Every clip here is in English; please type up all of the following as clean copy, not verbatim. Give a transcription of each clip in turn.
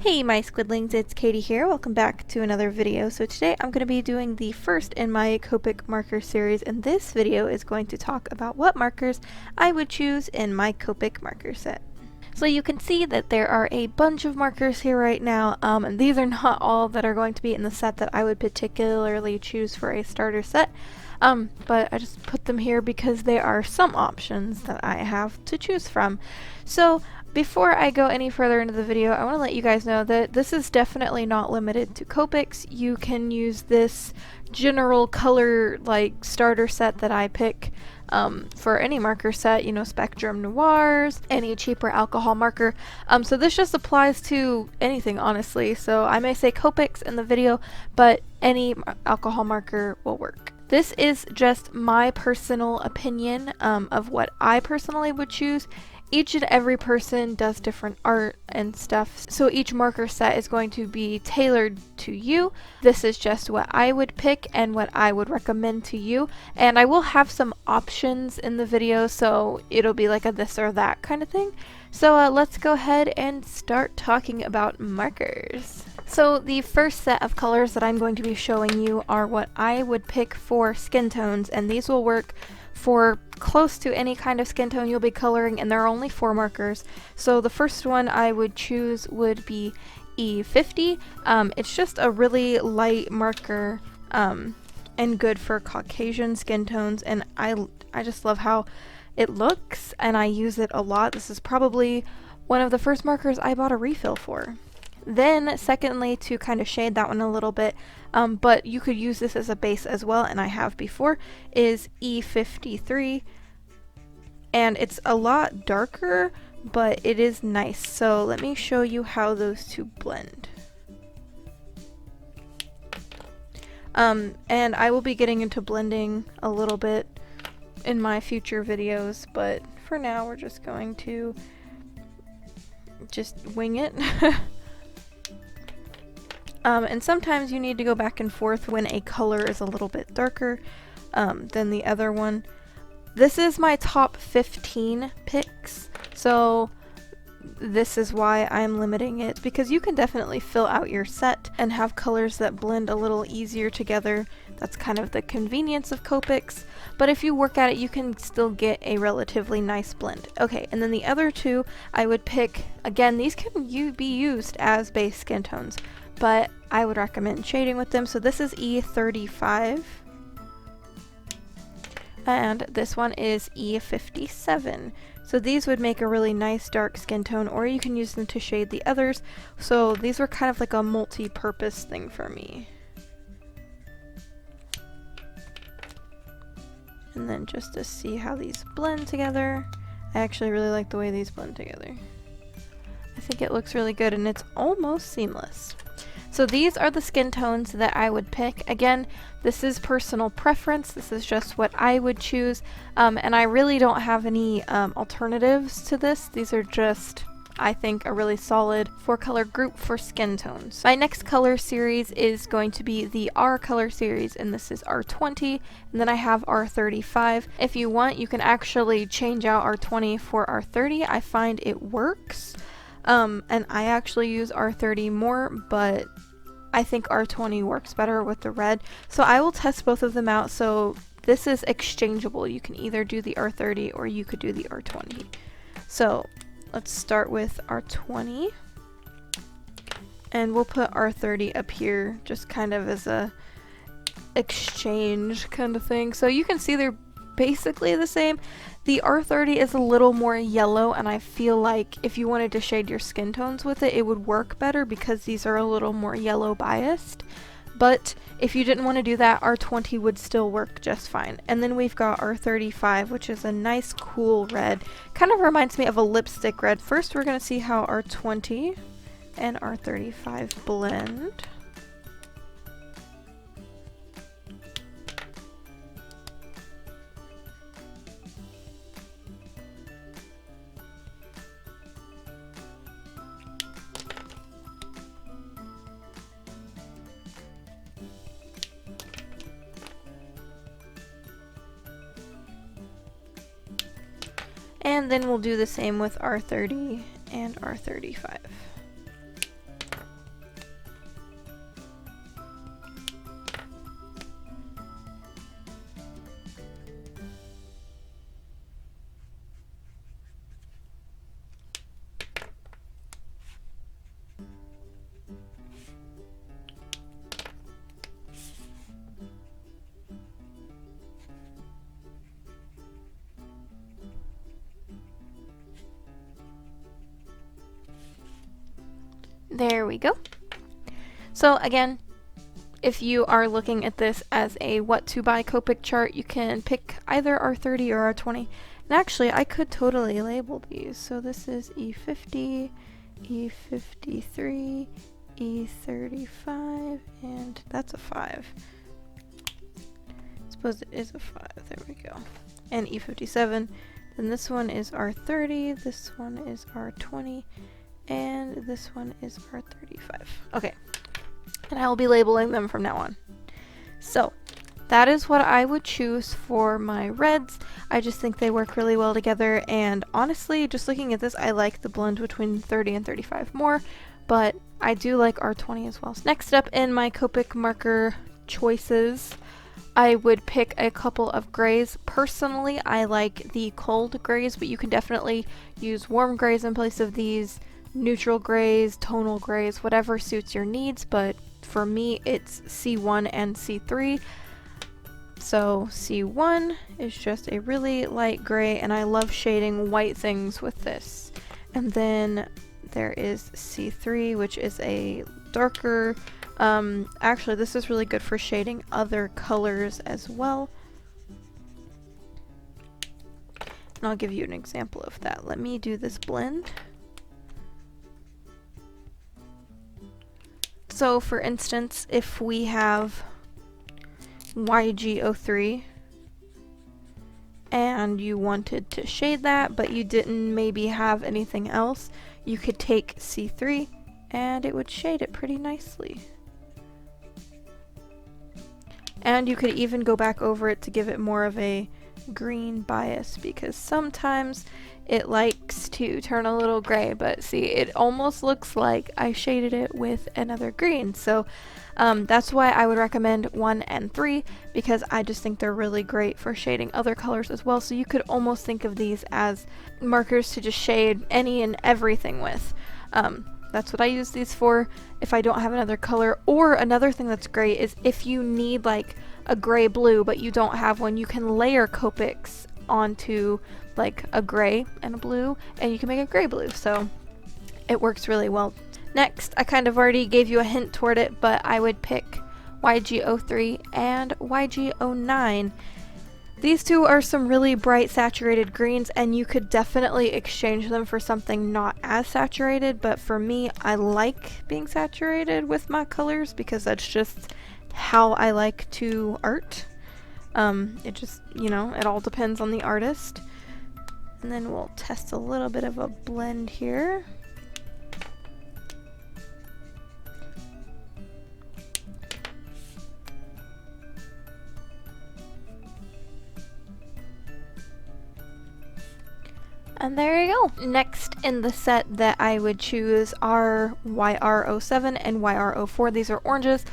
Hey my Squidlings, it's Katie here. Welcome back to another video. So today I'm going to be doing the first in my Copic marker series, and this video is going to talk about what markers I would choose in my Copic marker set. So you can see that there are a bunch of markers here right now, and these are not all that are going to be in the set that I would particularly choose for a starter set. But I just put them here because they are some options that I have to choose from. So before I go any further into the video, I want to let you guys know that this is definitely not limited to Copics. You can use this general color like starter set that I pick for any marker set, you know, Spectrum Noirs, any cheaper alcohol marker. So this just applies to anything, honestly. So I may say Copics in the video, but any alcohol marker will work. This is just my personal opinion of what I personally would choose. Each and every person does different art and stuff, so each marker set is going to be tailored to you. This is just what I would pick and what I would recommend to you, and I will have some options in the video, so it'll be like a this or that kind of thing. So let's go ahead and start talking about markers. So the first set of colors that I'm going to be showing you are what I would pick for skin tones, and these will work for close to any kind of skin tone you'll be coloring, and there are only 4 markers. So the first one I would choose would be E50. It's just a really light marker and good for Caucasian skin tones, and I just love how it looks, and I use it a lot. This is probably one of the first markers I bought a refill for. Then secondly, to kind of shade that one a little bit, but you could use this as a base as well, and I have before, is E53. And it's a lot darker, but it is nice. So let me show you how those two blend. And I will be getting into blending a little bit in my future videos, but for now we're just going to just wing it. And sometimes you need to go back and forth when a color is a little bit darker than the other one. This is my top 15 picks, so this is why I'm limiting it, because you can definitely fill out your set and have colors that blend a little easier together. That's kind of the convenience of Copics, but if you work at it, you can still get a relatively nice blend. Okay, and then the other two I would pick, again, these can be used as base skin tones, but I would recommend shading with them. So this is E35. And this one is E57. So these would make a really nice dark skin tone, or you can use them to shade the others. So these were kind of like a multi-purpose thing for me. And then just to see how these blend together, I actually really like the way these blend together. I think it looks really good, and it's almost seamless. So these are the skin tones that I would pick. Again, this is personal preference. This is just what I would choose. And I really don't have any alternatives to this. These are just, I think, a really solid 4-color group for skin tones. My next color series is going to be the R color series, and this is R20, and then I have R35. If you want, you can actually change out R20 for R30. I find it works. And I actually use R30 more, but I think R20 works better with the red. So I will test both of them out. So this is exchangeable. You can either do the R30 or you could do the R20. So let's start with R20. And we'll put R30 up here just kind of as a exchange kind of thing. So you can see they're basically the same. The R30 is a little more yellow, and I feel like if you wanted to shade your skin tones with it, it would work better because these are a little more yellow biased. But if you didn't want to do that, R20 would still work just fine. And then we've got R35, which is a nice cool red. Kind of reminds me of a lipstick red. First, we're going to see how R20 and R35 blend. And then we'll do the same with R30 and R35. There we go. So again, if you are looking at this as a what to buy Copic chart, you can pick either R30 or R20. And actually, I could totally label these. So this is E50, E53, E35, and that's a 5. I suppose it is a 5. There we go. And E57. Then this one is R30, this one is R20, and this one is R35. Okay. And I will be labeling them from now on. So that is what I would choose for my reds. I just think they work really well together, and honestly, just looking at this, I like the blend between 30 and 35 more, but I do like R20 as well. So next up in my Copic marker choices, I would pick a couple of grays. Personally, I like the cold grays, but you can definitely use warm grays in place of these, neutral grays, tonal grays, whatever suits your needs, but for me, it's C1 and C3. So C1 is just a really light gray, and I love shading white things with this. And then there is C3, which is a darker, actually this is really good for shading other colors as well. And I'll give you an example of that. Let me do this blend. So for instance, if we have YG03 and you wanted to shade that, but you didn't maybe have anything else, you could take C3 and it would shade it pretty nicely. And you could even go back over it to give it more of a green bias, because sometimes it likes to turn a little gray, but see, it almost looks like I shaded it with another green. So that's why I would recommend 1 and 3, because I just think they're really great for shading other colors as well. So you could almost think of these as markers to just shade any and everything with. That's what I use these for if I don't have another color. Or another thing that's great is if you need like a gray blue but you don't have one, you can layer Copics onto like a gray and a blue, and you can make a gray blue. So it works really well. Next, I kind of already gave you a hint toward it, but I would pick YG03 and YG09. These two are some really bright saturated greens, and you could definitely exchange them for something not as saturated, but for me, I like being saturated with my colors because that's just how I like to art. It just, you know, it all depends on the artist. And then we'll test a little bit of a blend here. And there you go. Next in the set that I would choose are YR07 and YR04. These are oranges,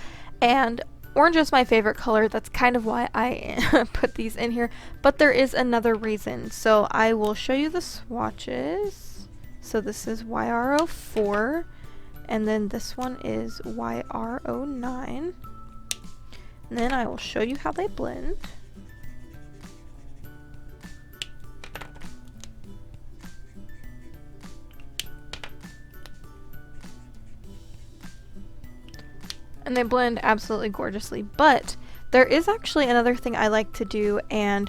and orange is my favorite color. That's kind of why I put these in here, but there is another reason. So I will show you the swatches. So this is YR04, and then this one is YR09. And then I will show you how they blend. And they blend absolutely gorgeously, but there is actually another thing I like to do, and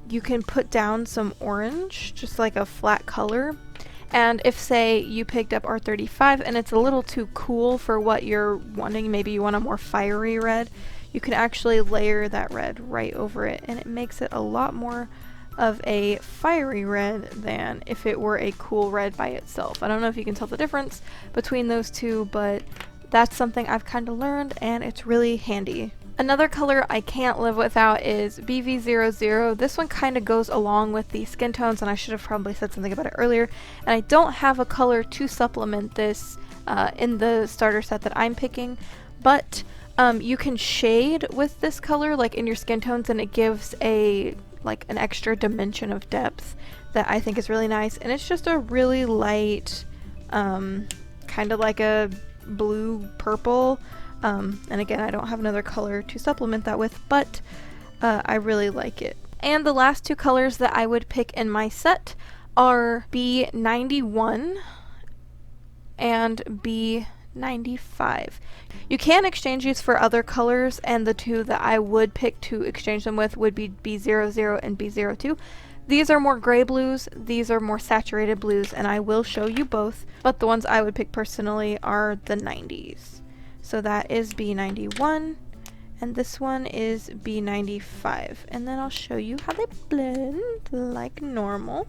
you can put down some orange, just like a flat color, and if say you picked up R35 and it's a little too cool for what you're wanting, maybe you want a more fiery red, you can actually layer that red right over it, and it makes it a lot more of a fiery red than if it were a cool red by itself. I don't know if you can tell the difference between those two, but that's something I've kind of learned, and it's really handy. Another color I can't live without is BV00. This one kind of goes along with the skin tones, and I should have probably said something about it earlier. And I don't have a color to supplement this in the starter set that I'm picking, but you can shade with this color like in your skin tones, and it gives an extra dimension of depth that I think is really nice. And it's just a really light, kind of like a blue purple, and again, I don't have another color to supplement that with, but I really like it. And the last two colors that I would pick in my set are B91 and B95. You can exchange these for other colors, and the two that I would pick to exchange them with would be B00 and B02. These are more gray blues, these are more saturated blues, and I will show you both, but the ones I would pick personally are the 90s. So that is B91, and this one is B95, and then I'll show you how they blend like normal.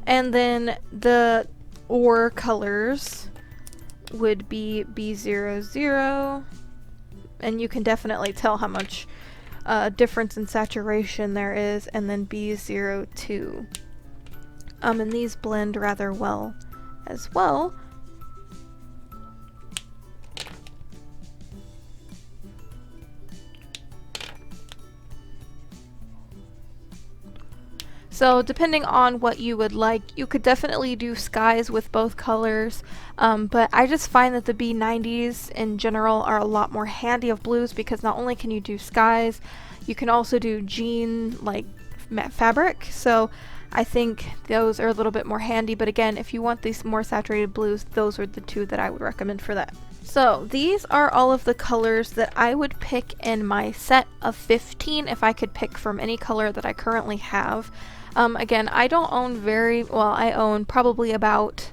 And then the ore colors would be B00, and you can definitely tell how much difference in saturation there is, and then B02. And these blend rather well as well. So depending on what you would like, you could definitely do skies with both colors, but I just find that the B90s in general are a lot more handy of blues, because not only can you do skies, you can also do jean like matte fabric, so I think those are a little bit more handy. But again, if you want these more saturated blues, those are the two that I would recommend for that. So these are all of the colors that I would pick in my set of 15 if I could pick from any color that I currently have. Again, I don't own I own probably about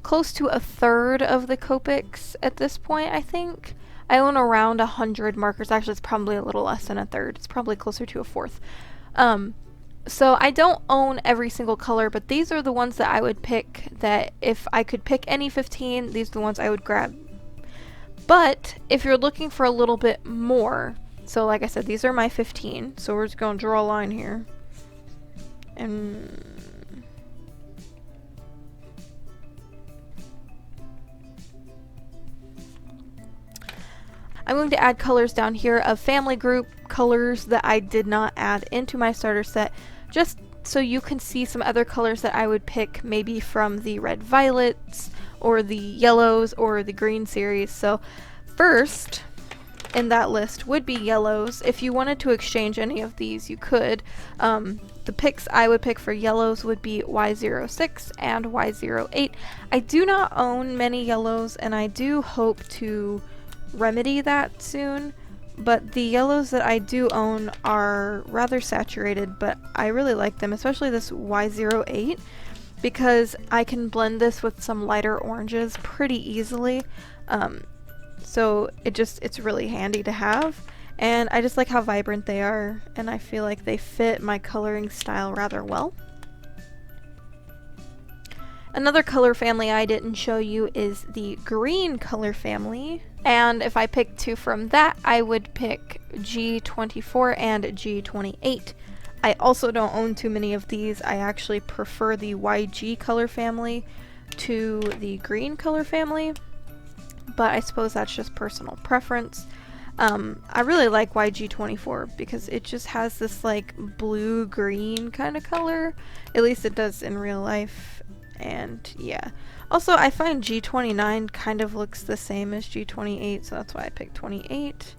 close to a third of the Copics at this point, I think. I own around 100 markers. Actually, it's probably a little less than a third. It's probably closer to a fourth. So I don't own every single color, but these are the ones that I would pick, that if I could pick any 15, these are the ones I would grab. But if you're looking for a little bit more, so like I said, these are my 15, so we're just going to draw a line here. And I'm going to add colors down here of family group colors that I did not add into my starter set, just so you can see some other colors that I would pick, maybe from the red violets or the yellows or the green series. So first in that list would be yellows. If you wanted to exchange any of these, you could. The picks I would pick for yellows would be Y06 and Y08. I do not own many yellows, and I do hope to remedy that soon, but the yellows that I do own are rather saturated, but I really like them, especially this Y08, because I can blend this with some lighter oranges pretty easily. So it's really handy to have, and I just like how vibrant they are, and I feel like they fit my coloring style rather well. Another color family I didn't show you is the green color family, and if I picked two from that, I would pick G24 and G28. I also don't own too many of these. I actually prefer the YG color family to the green color family, but I suppose that's just personal preference. I really like YG24 because it just has this like blue-green kind of color. At least it does in real life, and yeah. Also, I find G29 kind of looks the same as G28, so that's why I picked 28.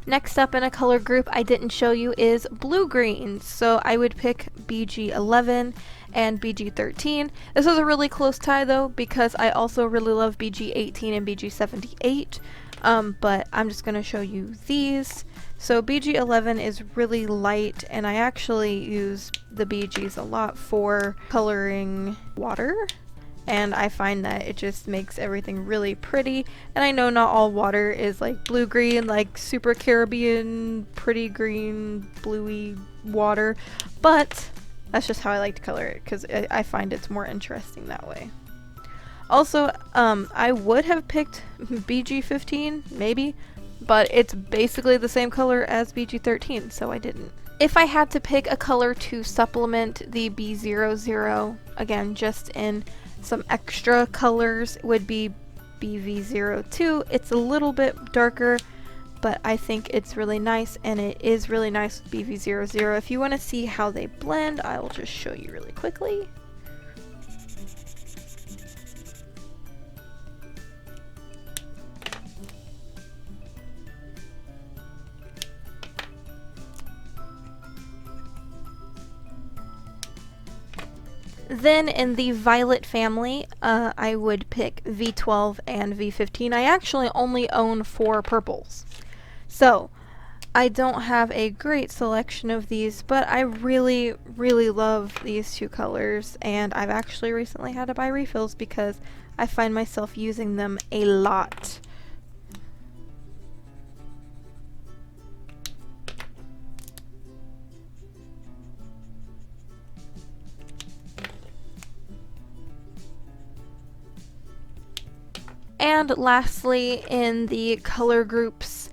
Next up in a color group I didn't show you is blue-greens, so I would pick BG11 and BG13. This is a really close tie though, because I also really love BG18 and BG78, but I'm just going to show you these. So BG11 is really light, and I actually use the BGs a lot for coloring water, and I find that it just makes everything really pretty. And I know not all water is like blue-green, like super Caribbean, pretty green, bluey water, but that's just how I like to color it, because I find it's more interesting that way. Also, I would have picked BG15, maybe, but it's basically the same color as BG13, so I didn't. If I had to pick a color to supplement the B00, again, just in some extra colors, would be BV02. It's a little bit darker, but I think it's really nice, and it is really nice with BV00. If you want to see how they blend, I will just show you really quickly. Then in the violet family, I would pick V12 and V15. I actually only own 4 purples. So I don't have a great selection of these, but I really, really love these 2 colors, and I've actually recently had to buy refills because I find myself using them a lot. And lastly, in the color groups,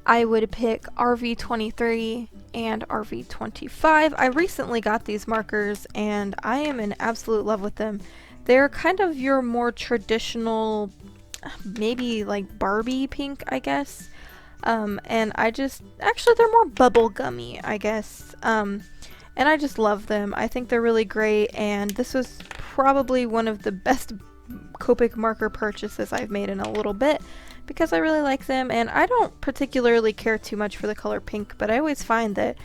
I would pick RV23 and RV25. I recently got these markers and I am in absolute love with them. They're kind of your more traditional, maybe like Barbie pink, I guess. And actually they're more bubblegummy, I guess. And I just love them. I think they're really great, and this was probably one of the best Copic marker purchases I've made in a little bit because I really like them, and I don't particularly care too much for the color pink, but I always find that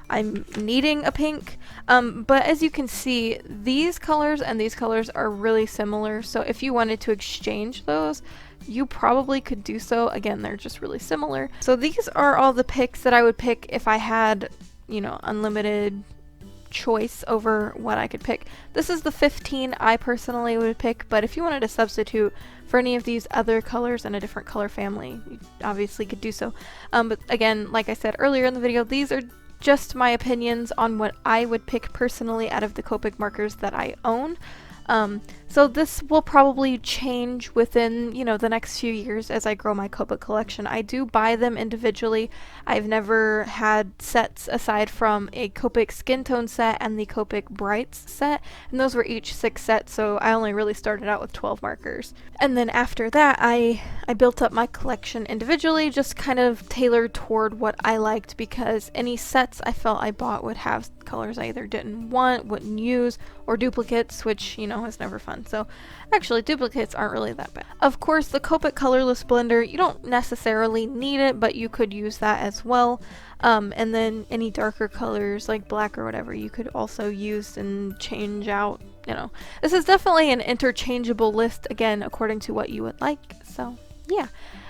I'm needing a pink. But as you can see, these colors and these colors are really similar, so if you wanted to exchange those, you probably could do so. Again, they're just really similar. So these are all the picks that I would pick if I had, you know, unlimited choice over what I could pick. This is the 15 I personally would pick, but if you wanted to substitute for any of these other colors in a different color family, you obviously could do so. But again, like I said earlier in the video, these are just my opinions on what I would pick personally out of the Copic markers that I own. So this will probably change within, you know, the next few years as I grow my Copic collection. I do buy them individually. I've never had sets aside from a Copic skin tone set and the Copic brights set, and those were each 6 sets, so I only really started out with 12 markers. And then after that, I built up my collection individually, just kind of tailored toward what I liked, because any sets I felt I bought would have colors I either didn't want, wouldn't use, or duplicates, which, you know, is never fun. So actually duplicates aren't really that bad. Of course, the Copic colorless blender, you don't necessarily need it, but you could use that as well. And then any darker colors like black or whatever you could also use and change out, you know. This is definitely an interchangeable list, again, according to what you would like. So yeah,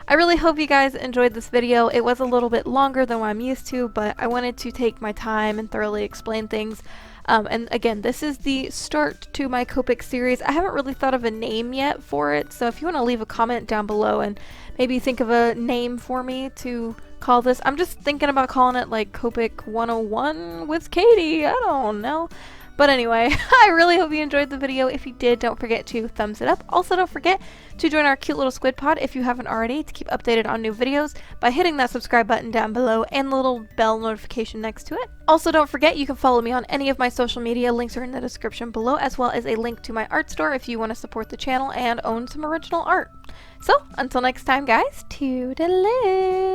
I really hope you guys enjoyed this video. It was a little bit longer than what I'm used to, but I wanted to take my time and thoroughly explain things. And again, this is the start to my Copic series. I haven't really thought of a name yet for it, so if you want to leave a comment down below and maybe think of a name for me to call this. I'm just thinking about calling it like Copic 101 with Katie. I don't know. But anyway, I really hope you enjoyed the video. If you did, don't forget to thumbs it up. Also, don't forget to join our cute little squid pod if you haven't already, to keep updated on new videos by hitting that subscribe button down below and the little bell notification next to it. Also, don't forget you can follow me on any of my social media. Links are in the description below, as well as a link to my art store if you want to support the channel and own some original art. So, until next time, guys, toodaloo!